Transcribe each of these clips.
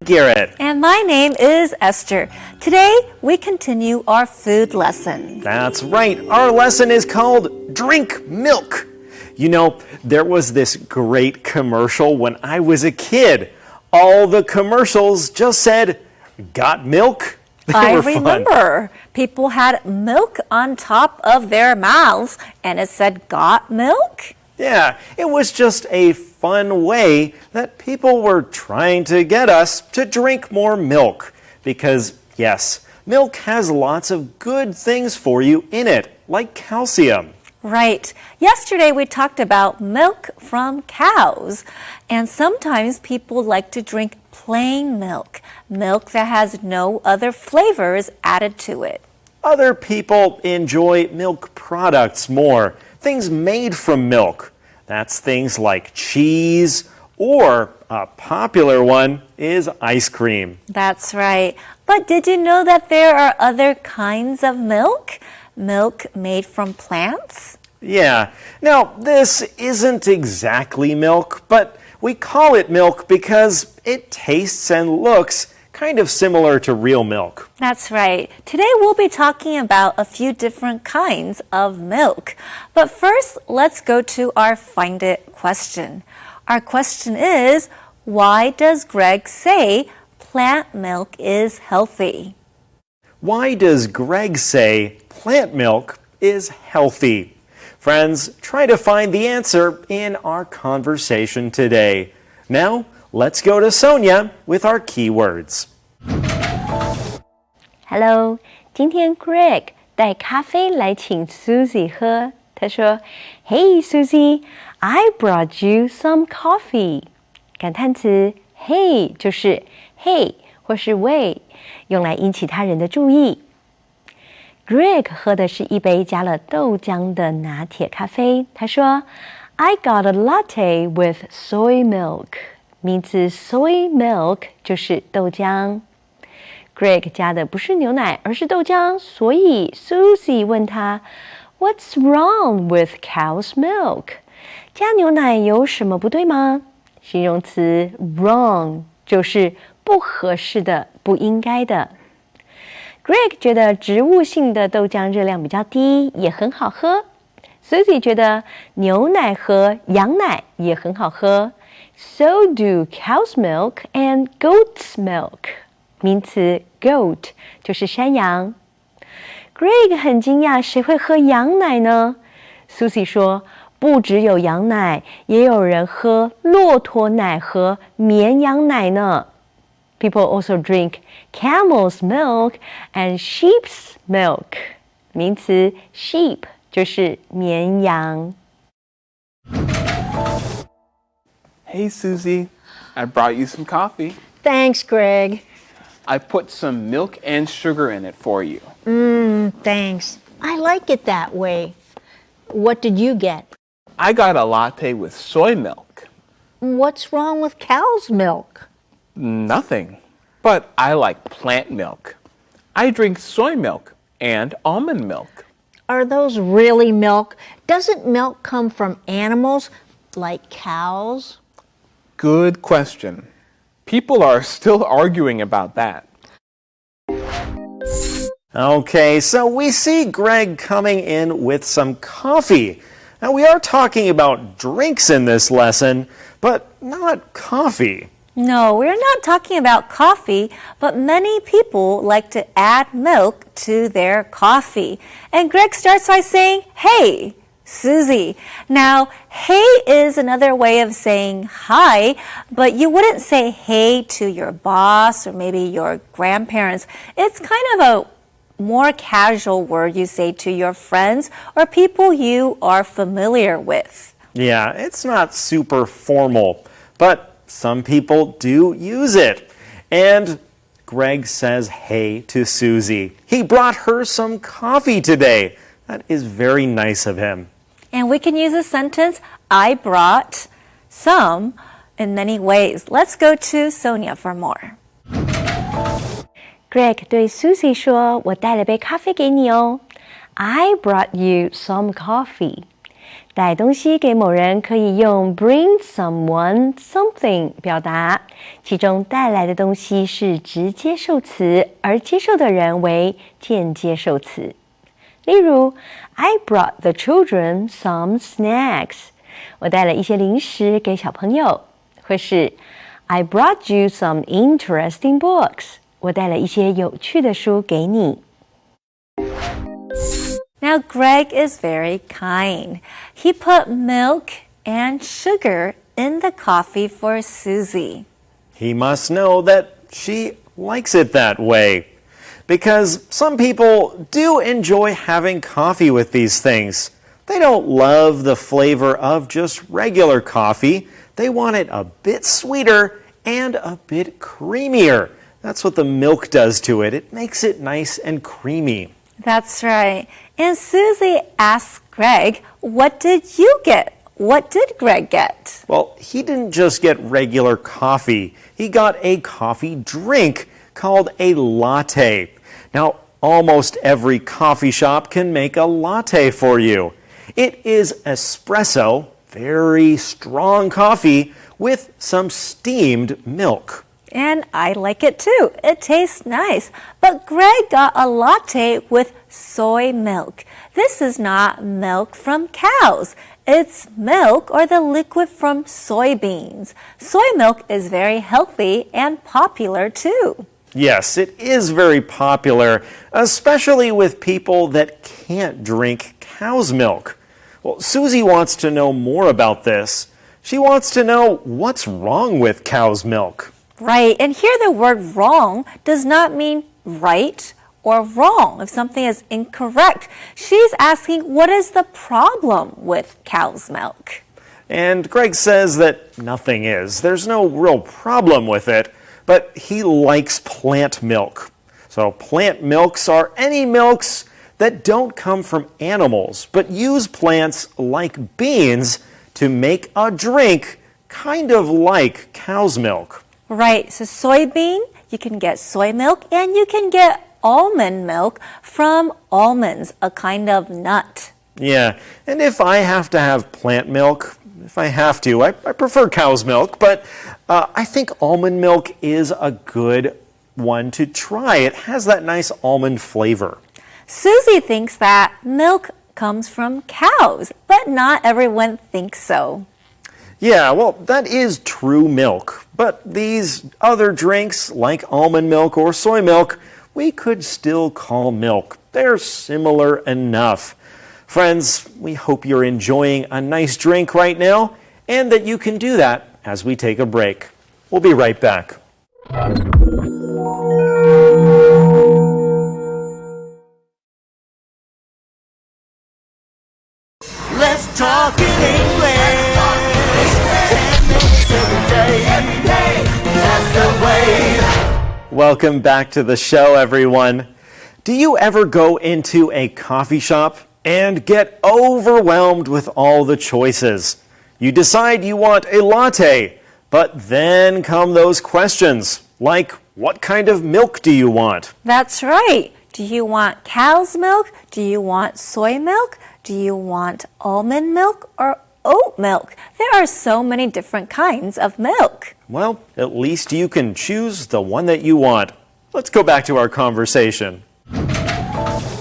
Garrett. And my name is Esther. Today, we continue our food lesson. That's right. Our lesson is called Drink Milk. You know, there was this great commercial when I was a kid. All the commercials just said, "Got milk?" I remember people had milk on top of their mouths and it said, "Got milk?" Yeah, it was just a fun way that people were trying to get us to drink more milk. Because, yes, milk has lots of good things for you in it, like calcium. Right. Yesterday we talked about milk from cows. And sometimes people like to drink plain milk, milk that has no other flavors added to it. Other people enjoy milk products more, things made from milk. That's things like cheese, or a popular one is ice cream. That's right. But did you know that there are other kinds of milk? Milk made from plants? Yeah. Now, this isn't exactly milk, but we call it milk because it tastes and looks kind of similar to real milk. That's right. Today we'll be talking about a few different kinds of milk. But first, let's go to our Find It question. Our question is, why does Greg say plant milk is healthy? Why does Greg say plant milk is healthy? Friends, try to find the answer in our conversation today. Now, let's go to Sonia with our keywords. Hello, 今天 Greg 带咖啡来请 Susie 喝。他说 Hey Susie, I brought you some coffee. 感叹词 Hey 就是 Hey 或是喂，用来引起他人的注意。Greg 喝的是一杯加了豆浆的拿铁咖啡。他说 I got a latte with soy milk. 名词 soy milk 就是豆浆。Greg 加的不是牛奶，而是豆浆，所以 Susie 问他 What's wrong with cow's milk? 加牛奶有什么不对吗？形容词 wrong 就是不合适的、不应该的。Greg 觉得植物性的豆浆热量比较低，也很好喝。Susie 觉得牛奶和羊奶也很好喝。So do cow's milk and goat's milk. 名词 goat 就是山羊。Greg 很惊讶，谁会喝羊奶呢？ Susie 说，不只有羊奶，也有人喝骆驼奶和绵羊奶呢。People also drink camel's milk and sheep's milk. 名词 sheep 就是绵羊。Hey Susie, I brought you some coffee. Thanks, Greg. I put some milk and sugar in it for you. Thanks. I like it that way. What did you get? I got a latte with soy milk. What's wrong with cow's milk? Nothing. But I like plant milk. I drink soy milk and almond milk. Are those really milk? Doesn't milk come from animals like cows? Good question. People are still arguing about that. Okay, so we see Greg coming in with some coffee. Now, we are talking about drinks in this lesson, but not coffee. No, we're not talking about coffee, but many people like to add milk to their coffee. And Greg starts by saying, Hey, Susie. Now, hey is another way of saying hi, but you wouldn't say hey to your boss or maybe your grandparents. It's kind of a more casual word you say to your friends or people you are familiar with. Yeah, it's not super formal, but some people do use it. And Greg says hey to Susie. He brought her some coffee today. That is very nice of him. And we can use the sentence, I brought some, in many ways. Let's go to Sonia for more. Greg 对 Susie 说，我带了杯咖啡给你哦。I brought you some coffee. 带东西给某人可以用 bring someone something 表达，其中带来的东西是直接受词，而接受的人为间接受词。例如 I brought the children some snacks. 我带了一些零食给小朋友。或是 I brought you some interesting books. 我带了一些有趣的书给你。Now, Greg is very kind. He put milk and sugar in the coffee for Susie. He must know that she likes it that way. Because some people do enjoy having coffee with these things. They don't love the flavor of just regular coffee. They want it a bit sweeter and a bit creamier. That's what the milk does to it. It makes it nice and creamy. That's right. And Susie asked Greg, what did you get? What did Greg get? Well, he didn't just get regular coffee. He got a coffee drink called a latte. Now, almost every coffee shop can make a latte for you. It is espresso, very strong coffee, with some steamed milk. And I like it too. It tastes nice. But Greg got a latte with soy milk. This is not milk from cows. It's milk or the liquid from soybeans. Soy milk is very healthy and popular too. Yes, it is very popular, especially with people that can't drink cow's milk. Well, Susie wants to know more about this. She wants to know what's wrong with cow's milk. Right, and here the word wrong does not mean right or wrong if something is incorrect. She's asking what is the problem with cow's milk? And Greg says that nothing is. There's no real problem with it, but he likes plant milk. So plant milks are any milks that don't come from animals, but use plants like beans to make a drink kind of like cow's milk. Right, so soybean, you can get soy milk, and you can get almond milk from almonds, a kind of nut. Yeah, and if I have to have plant milk, I prefer cow's milk, but I think almond milk is a good one to try. It has that nice almond flavor. Susie thinks that milk comes from cows, but not everyone thinks so. Yeah, well, that is true milk. But these other drinks, like almond milk or soy milk, we could still call milk. They're similar enough. Friends, we hope you're enjoying a nice drink right now, and that you can do that as we take a break. We'll be right back. Let's talk in English. 10 minutes every day. That's the way. Welcome back to the show, everyone. Do you ever go into a coffee shop and get overwhelmed with all the choices? You decide you want a latte, but then come those questions, like what kind of milk do you want? That's right. Do you want cow's milk? Do you want soy milk? Do you want almond milk or oat milk? There are so many different kinds of milk. Well, at least you can choose the one that you want. Let's go back to our conversation.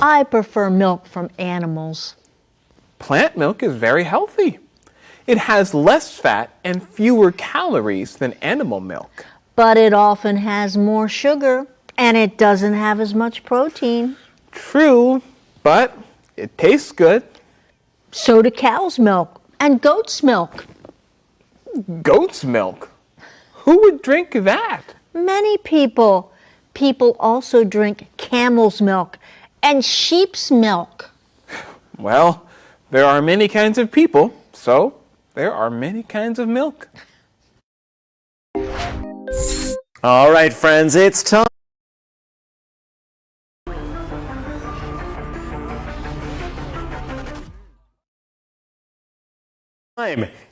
I prefer milk from animals. Plant milk is very healthy. It has less fat and fewer calories than animal milk. But it often has more sugar, and it doesn't have as much protein. True, but it tastes good. So do cow's milk and goat's milk. Goat's milk? Who would drink that? Many people. People also drink camel's milk and sheep's milk. Well, there are many kinds of people, so there are many kinds of milk. All right, friends, it's time.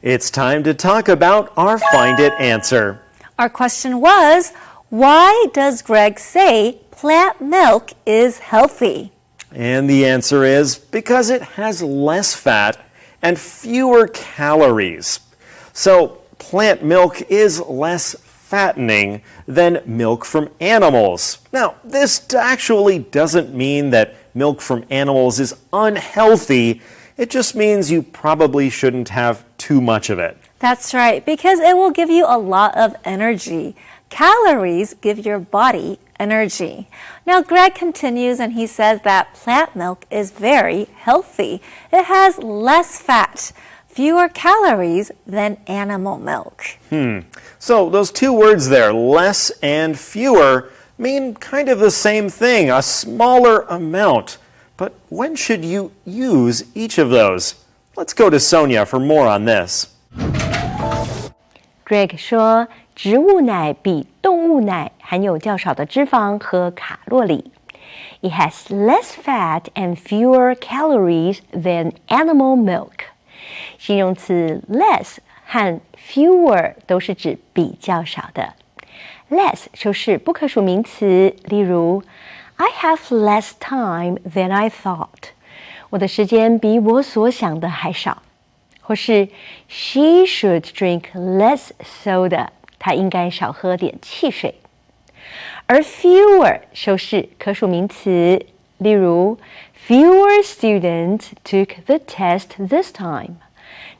It's time to talk about our Find It answer. Our question was, why does Greg say plant milk is healthy? And the answer is because it has less fat and fewer calories. So, plant milk is less fattening than milk from animals. Now, this actually doesn't mean that milk from animals is unhealthy. It just means you probably shouldn't have too much of it. That's right, because it will give you a lot of energy. Calories give your body energy. Now, Greg continues and he says that plant milk is very healthy. It has less fat, fewer calories than animal milk. So those two words there, less and fewer, mean kind of the same thing, a smaller amount. But when should you use each of those? Let's go to Sonia for more on this. Greg 说，植物奶比动物奶含有较少的脂肪和卡路里。It has less fat and fewer calories than animal milk. 形容词 less 和 fewer 都是指比较少的。less 修饰不可数名词，例如 I have less time than I thought. 我的时间比我所想的还少。或是 She should drink less soda. 她应该少喝点汽水。而 fewer 修饰可数名词，例如 Fewer students took the test this time.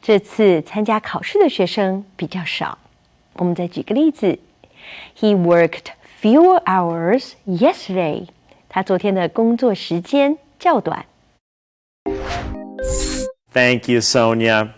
这次参加考试的学生比较少。我们再举个例子 He worked fewer hours yesterday. 他昨天的工作时间较短。Thank you, Sonia.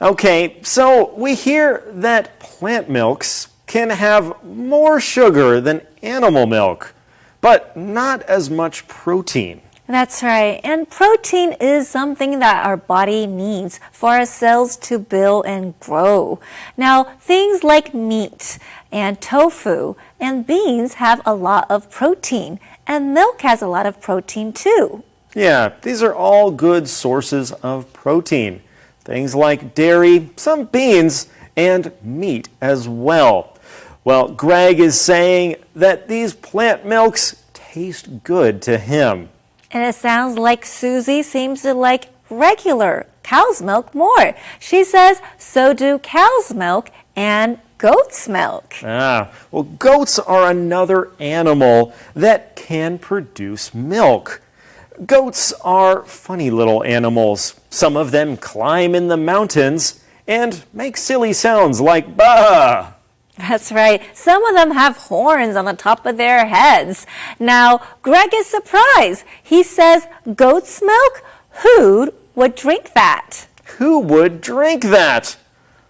Okay, so we hear that plant milks can have more sugar than animal milk, but not as much protein. That's right. And protein is something that our body needs for our cells to build and grow. Now, things like meat and tofu and beans have a lot of protein, and milk has a lot of protein too. Yeah, these are all good sources of protein. Things like dairy, some beans, and meat as well. Well, Greg is saying that these plant milks taste good to him. And it sounds like Susie seems to like regular cow's milk more. She says so do cow's milk and goat's milk. Well, goats are another animal that can produce milk. Goats are funny little animals. Some of them climb in the mountains and make silly sounds like bah. That's right. Some of them have horns on the top of their heads. Now, Greg is surprised. He says, goat's milk? Who would drink that? Who would drink that?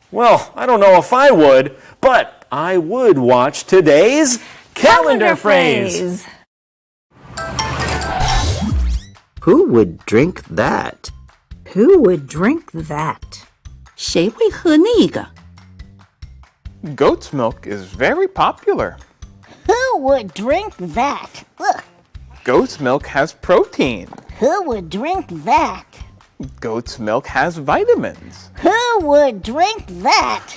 Well, I don't know if I would, but I would watch today's calendar phrase. Who would drink that? Who would drink that? 谁会喝那个? Goat's milk is very popular. Who would drink that? Ugh. Goat's milk has protein. Who would drink that? Goat's milk has vitamins. Who would drink that?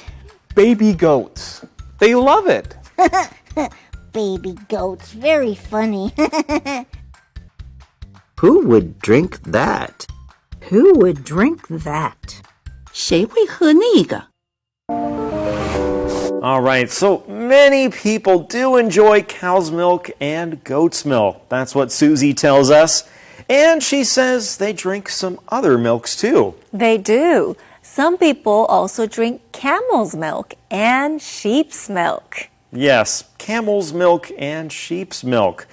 Baby goats. They love it. Baby goats, very funny. Who would drink that? Who would drink that? 谁会喝那个? All right, so many people do enjoy cow's milk and goat's milk. That's what Susie tells us. And she says they drink some other milks too. They do. Some people also drink camel's milk and sheep's milk. Yes, camel's milk and sheep's milk.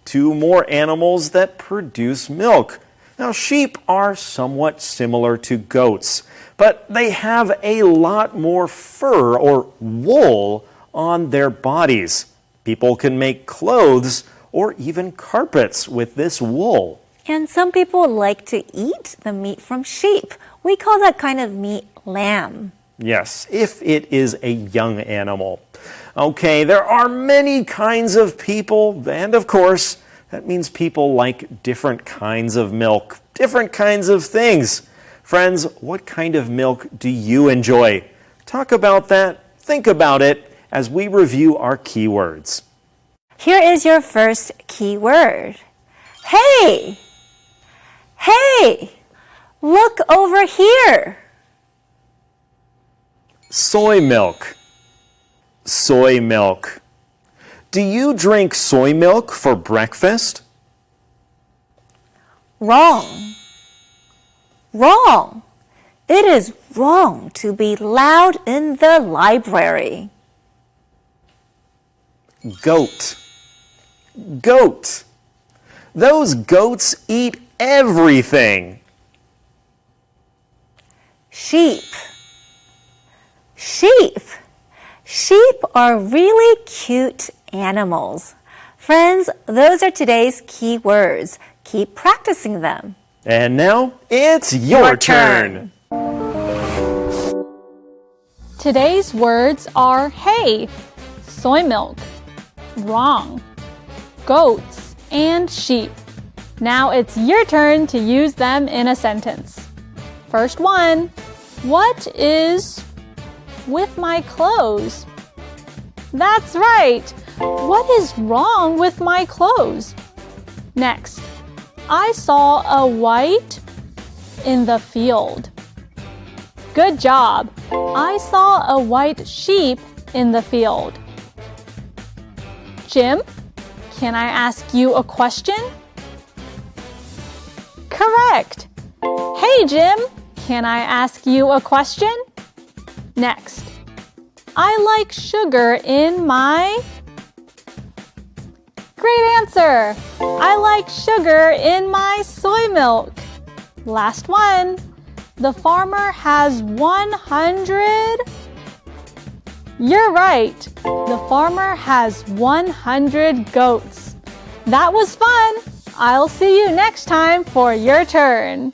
Two more animals that produce milk. Now, sheep are somewhat similar to goats, but they have a lot more fur or wool on their bodies. People can make clothes or even carpets with this wool. And some people like to eat the meat from sheep. We call that kind of meat lamb. Yes, if it is a young animal. Okay, there are many kinds of people, and of course, that means people like different kinds of milk, different kinds of things. Friends, what kind of milk do you enjoy? Talk about that, think about it as we review our keywords. Here is your first keyword. Hey! Hey! Look over here! Soy milk. Soy milk. Do you drink soy milk for breakfast? Wrong. Wrong. It is wrong to be loud in the library. Goat. Goat. Those goats eat everything. Sheep. Sheep. Sheep are really cute animals. Friends, those are today's key words. Keep practicing them. And now it's your turn. Today's words are hay, soy milk, wrong, goats, and sheep. Now it's your turn to use them in a sentence. First one, what is with my clothes? That's right. What is wrong with my clothes? Next, I saw a white in the field. Good job. I saw a white sheep in the field. Jim, can I ask you a question? Correct. Hey, Jim, can I ask you a question? Next, I like sugar in my... Great answer! I like sugar in my soy milk. Last one. The farmer has 100... You're right. The farmer has 100 goats. That was fun. I'll see you next time for your turn.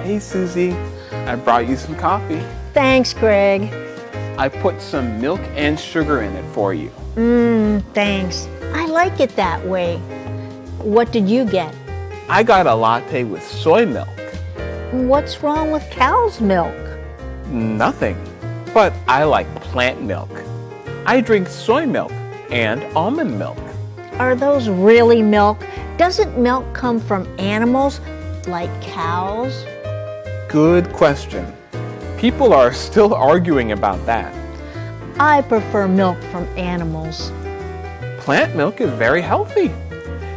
Hey, Susie. I brought you some coffee. Thanks, Greg. I put some milk and sugar in it for you. Thanks. I like it that way. What did you get? I got a latte with soy milk. What's wrong with cow's milk? Nothing. But I like plant milk. I drink soy milk and almond milk. Are those really milk? Doesn't milk come from animals like cows? Good question. People are still arguing about that. I prefer milk from animals. Plant milk is very healthy.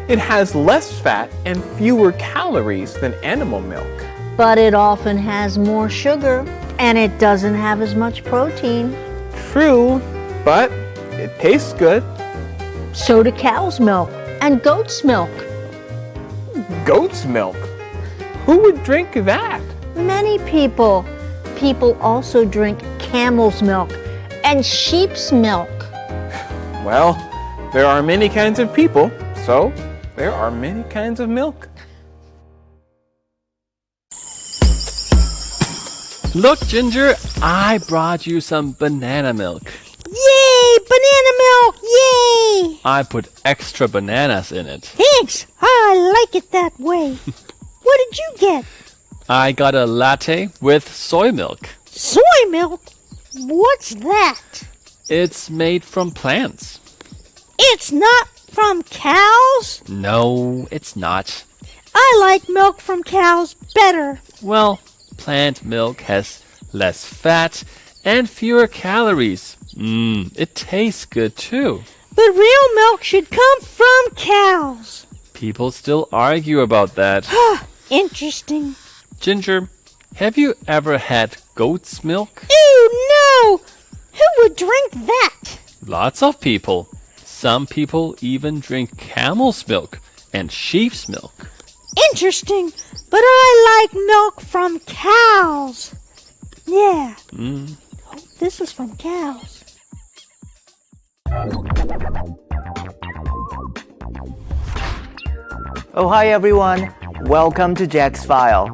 It has less fat and fewer calories than animal milk. But it often has more sugar, and it doesn't have as much protein. True, but it tastes good. So do cow's milk and goat's milk. Goat's milk? Who would drink that? Many people. People also drink camel's milk and sheep's milk. Well, there are many kinds of people, so there are many kinds of milk. Look, Ginger, I brought you some banana milk. Yay! Banana milk! Yay! I put extra bananas in it. Thanks. I like it that way. What did you get? I got a latte with soy milk. Soy milk? What's that? It's made from plants. It's not from cows? No, it's not. I like milk from cows better. Well, plant milk has less fat and fewer calories. It tastes good too. But real milk should come from cows. People still argue about that. Interesting. Ginger, have you ever had goat's milk? Ew, no! Who would drink that? Lots of people. Some people even drink camel's milk and sheep's milk. Interesting. But I like milk from cows. Yeah. Oh, this is from cows. Oh, hi everyone. Welcome to Jack's File.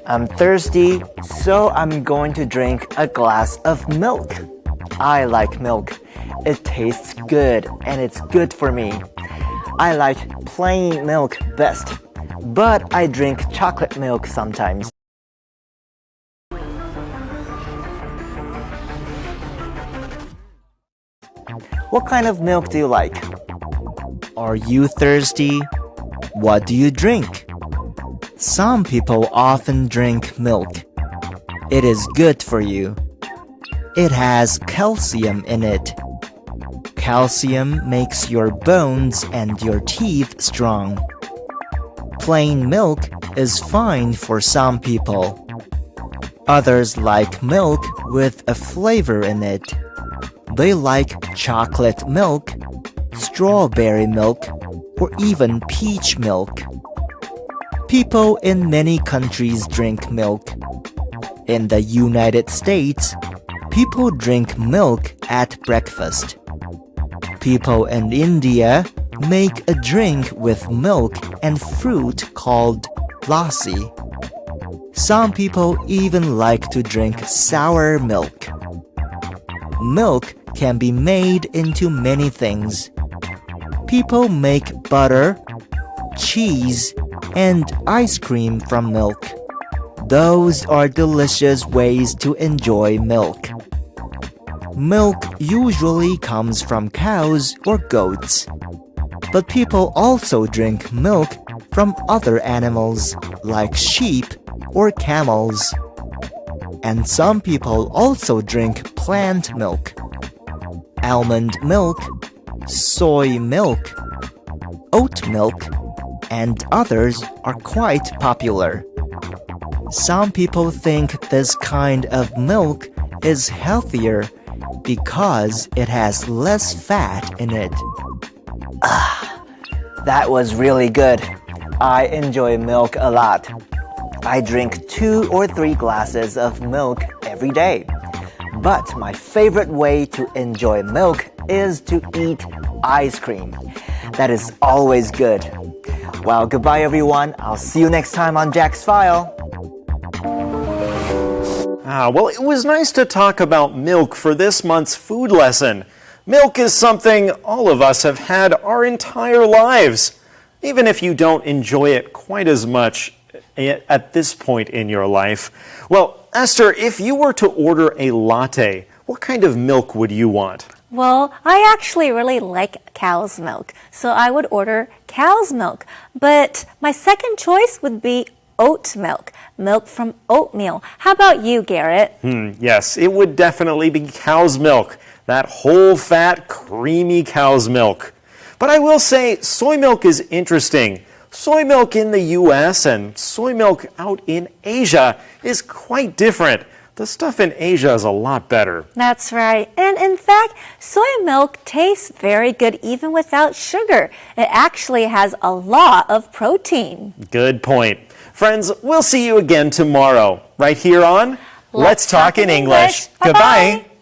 I'm thirsty, so I'm going to drink a glass of milk. I like milk. It tastes good and it's good for me. I like plain milk best, but I drink chocolate milk sometimes. What kind of milk do you like? Are you thirsty? What do you drink? Some people often drink milk. it is good for you. It has calcium in it. Calcium makes your bones and your teeth strong. Plain milk is fine for some people. Others like milk with a flavor in it. They like chocolate milk, strawberry milk, or even peach milk. People in many countries drink milk. In the United States, people drink milk at breakfast. People in India make a drink with milk and fruit called lassi. Some people even like to drink sour milk. Milk can be made into many things. People make butter, cheese, and ice cream from milk. Those are delicious ways to enjoy milk. Milk usually comes from cows or goats, but people also drink milk from other animals like sheep or camels. And some people also drink plant milk. Almond milk, soy milk, oat milk, and others are quite popular. Some people think this kind of milk is healthier because it has less fat in it. That was really good. I enjoy milk a lot. I drink 2 or 3 glasses of milk every day. But my favorite way to enjoy milk is to eat ice cream. That is always good. Well, goodbye everyone. I'll see you next time on Jack's File. Well, it was nice to talk about milk for this month's food lesson. Milk is something all of us have had our entire lives, even if you don't enjoy it quite as much at this point in your life. Well, Esther, if you were to order a latte, what kind of milk would you want? Well, I actually really like cow's milk, so I would order cow's milk. But my second choice would be oat milk, milk from oatmeal. How about you, Garrett? Yes, it would definitely be cow's milk. That whole fat, creamy cow's milk. But I will say soy milk is interesting. Soy milk in the US and soy milk out in Asia is quite different. The stuff in Asia is a lot better. That's right. And in fact, soy milk tastes very good even without sugar. It actually has a lot of protein. Good point. Friends, we'll see you again tomorrow, right here on Let's Talk in English. Bye-bye. Goodbye.